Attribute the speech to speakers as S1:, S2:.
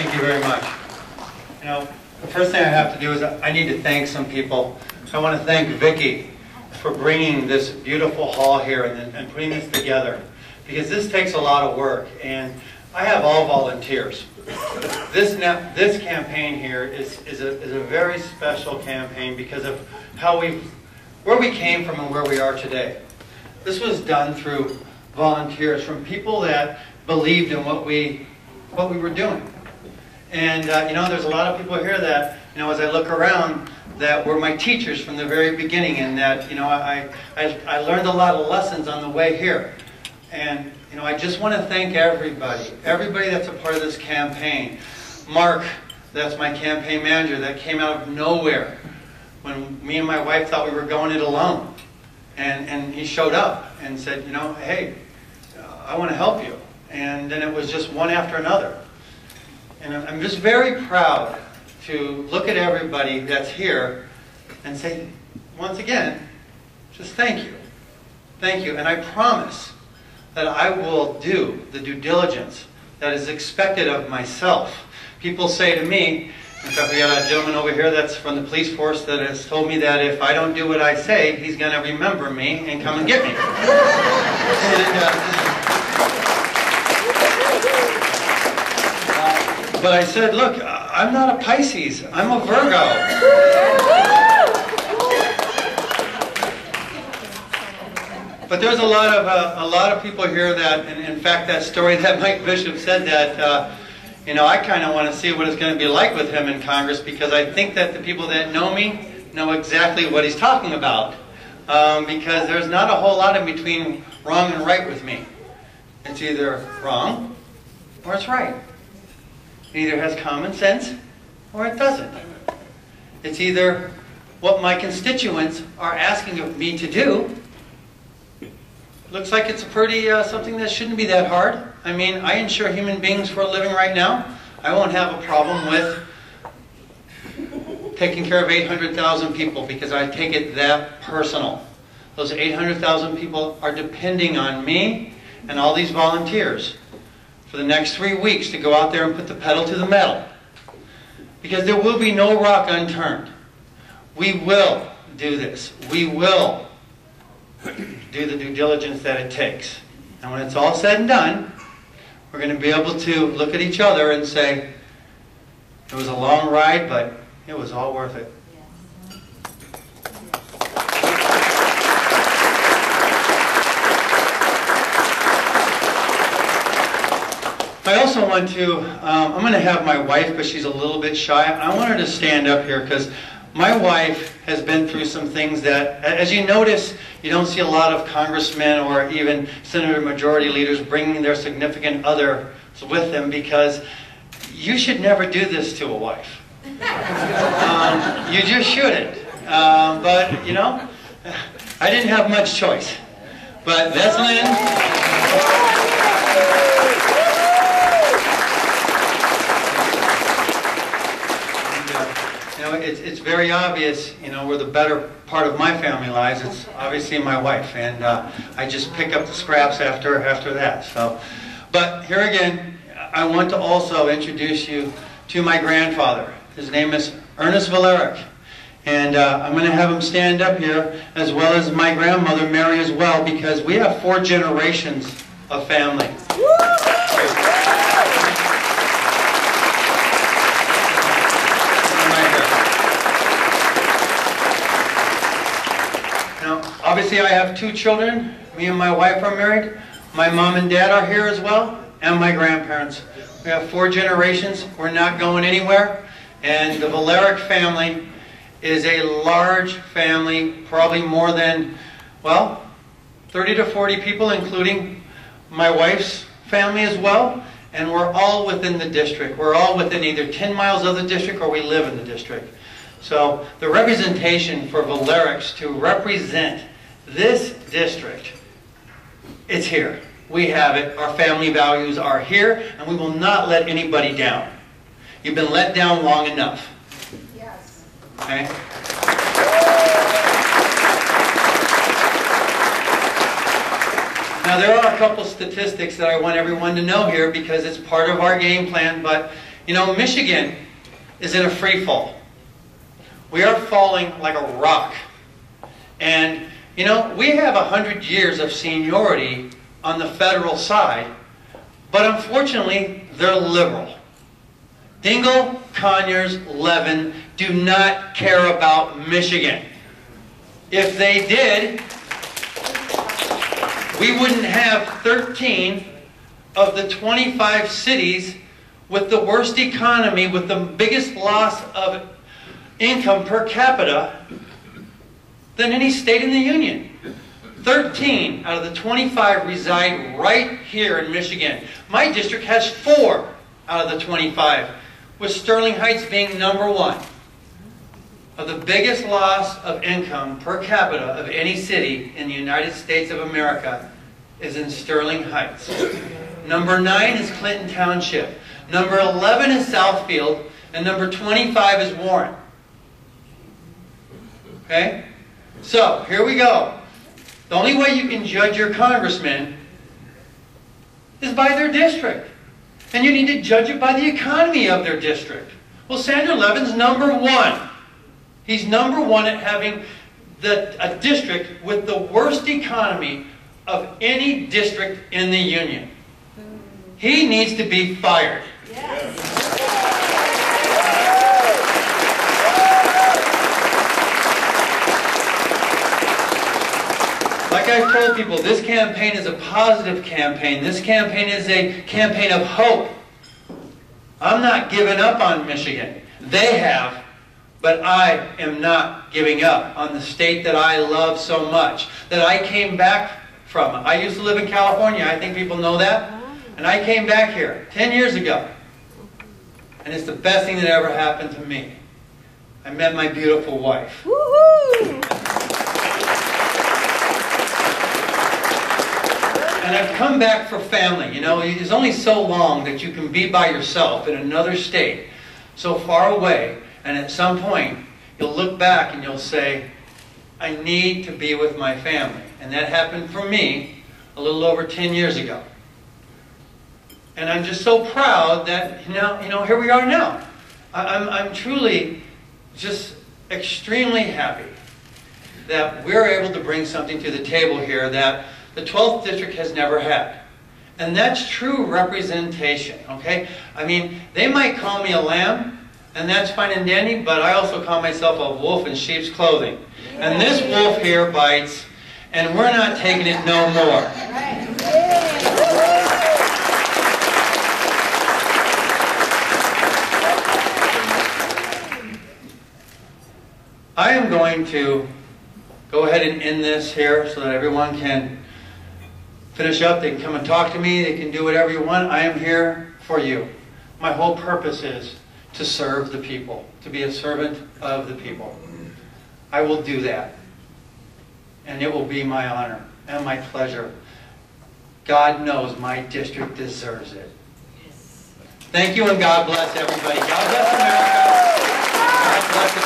S1: Thank you very much. You know, the first thing I have to do is I need to thank some people. I want to thank Vicki for bringing this beautiful hall here and putting this together, because this takes a lot of work, and I have all volunteers. This campaign here is a very special campaign because of where we came from and where we are today. This was done through volunteers from people that believed in what we were doing. And you know, there's a lot of people here that, you know, as I look around, that were my teachers from the very beginning, and that, you know, I learned a lot of lessons on the way here. And, you know, I just want to thank everybody that's a part of this campaign. Mark, that's my campaign manager, that came out of nowhere when me and my wife thought we were going it alone. And he showed up and said, you know, hey, I want to help you. And then it was just one after another. And I'm just very proud to look at everybody that's here and say, once again, just thank you. Thank you. And I promise that I will do the due diligence that is expected of myself. People say to me, in fact, we got a gentleman over here that's from the police force that has told me that if I don't do what I say, he's going to remember me and come and get me. But I said, look, I'm not a Pisces, I'm a Virgo. But there's a lot of people here that, and in fact, that story that Mike Bishop said that, you know, I kind of want to see what it's going to be like with him in Congress, because I think that the people that know me know exactly what he's talking about. Because there's not a whole lot in between wrong and right with me. It's either wrong or it's right. It either has common sense or it doesn't. It's either what my constituents are asking of me to do. Looks like it's a pretty something that shouldn't be that hard. I mean, I insure human beings for a living right now. I won't have a problem with taking care of 800,000 people because I take it that personal. Those 800,000 people are depending on me and all these volunteers for the next 3 weeks to go out there and put the pedal to the metal. Because there will be no rock unturned. We will do this. We will do the due diligence that it takes. And when it's all said and done, we're going to be able to look at each other and say, it was a long ride, but it was all worth it. I also want to, I'm going to have my wife, but she's a little bit shy. I want her to stand up here because my wife has been through some things that, as you notice, you don't see a lot of congressmen or even senator majority leaders bringing their significant others with them, because you should never do this to a wife. You just shouldn't. But, you know, I didn't have much choice. But that's Lynn. It's very obvious, you know, where the better part of my family lies. It's obviously my wife, and I just pick up the scraps after that. So, but here again, I want to also introduce you to my grandfather. His name is Ernest Volaric, and I'm going to have him stand up here, as well as my grandmother Mary as well, because we have 4 generations of family. Obviously, I have 2 children. Me and my wife are married. My mom and dad are here as well, and my grandparents. We have 4 generations. We're not going anywhere. And the Volaric family is a large family, probably more than, well, 30 to 40 people, including my wife's family as well. And we're all within the district. We're all within either 10 miles of the district or we live in the district. So the representation for Volarics to represent this district, it's here. We have it. Our family values are here, and we will not let anybody down. You've been let down long enough. Yes. Okay? Now there are a couple statistics that I want everyone to know here because it's part of our game plan, but You know, Michigan is in a free fall. We are falling like a rock. And, you know, we have 100 years of seniority on the federal side, but unfortunately, they're liberal. Dingell, Conyers, Levin do not care about Michigan. If they did, we wouldn't have 13 of the 25 cities with the worst economy, with the biggest loss of income per capita than any state in the Union. 13 out of the 25 reside right here in Michigan. My district has 4 out of the 25, with Sterling Heights being number 1. Of the biggest loss of income per capita of any city in the United States of America is in Sterling Heights. Number 9 is Clinton Township. Number 11 is Southfield. And number 25 is Warren. Okay? So, here we go. The only way you can judge your congressman is by their district. And you need to judge it by the economy of their district. Well, Sandra Levin's number 1. He's number 1 at having a district with the worst economy of any district in the Union. He needs to be fired. Yes. Like I've told people, this campaign is a positive campaign. This campaign is a campaign of hope. I'm not giving up on Michigan. They have, but I am not giving up on the state that I love so much, that I came back from. I used to live in California. I think people know that. And I came back here 10 years ago. And it's the best thing that ever happened to me. I met my beautiful wife.
S2: Woohoo!
S1: And I've come back for family. You know, it's only so long that you can be by yourself in another state, so far away, and at some point, you'll look back and you'll say, I need to be with my family. And that happened for me a little over 10 years ago. And I'm just so proud that, you know, here we are now. I'm truly just extremely happy that we're able to bring something to the table here that the 12th district has never had. And that's true representation, okay? I mean, they might call me a lamb, and that's fine and dandy, but I also call myself a wolf in sheep's clothing. And this wolf here bites, and we're not taking it no more. I am going to go ahead and end this here so that everyone can finish up. They can come and talk to me. They can do whatever you want. I am here for you. My whole purpose is to serve the people, to be a servant of the people. I will do that. And it will be my honor and my pleasure. God knows my district deserves it. Thank you, and God bless everybody. God bless America. God bless the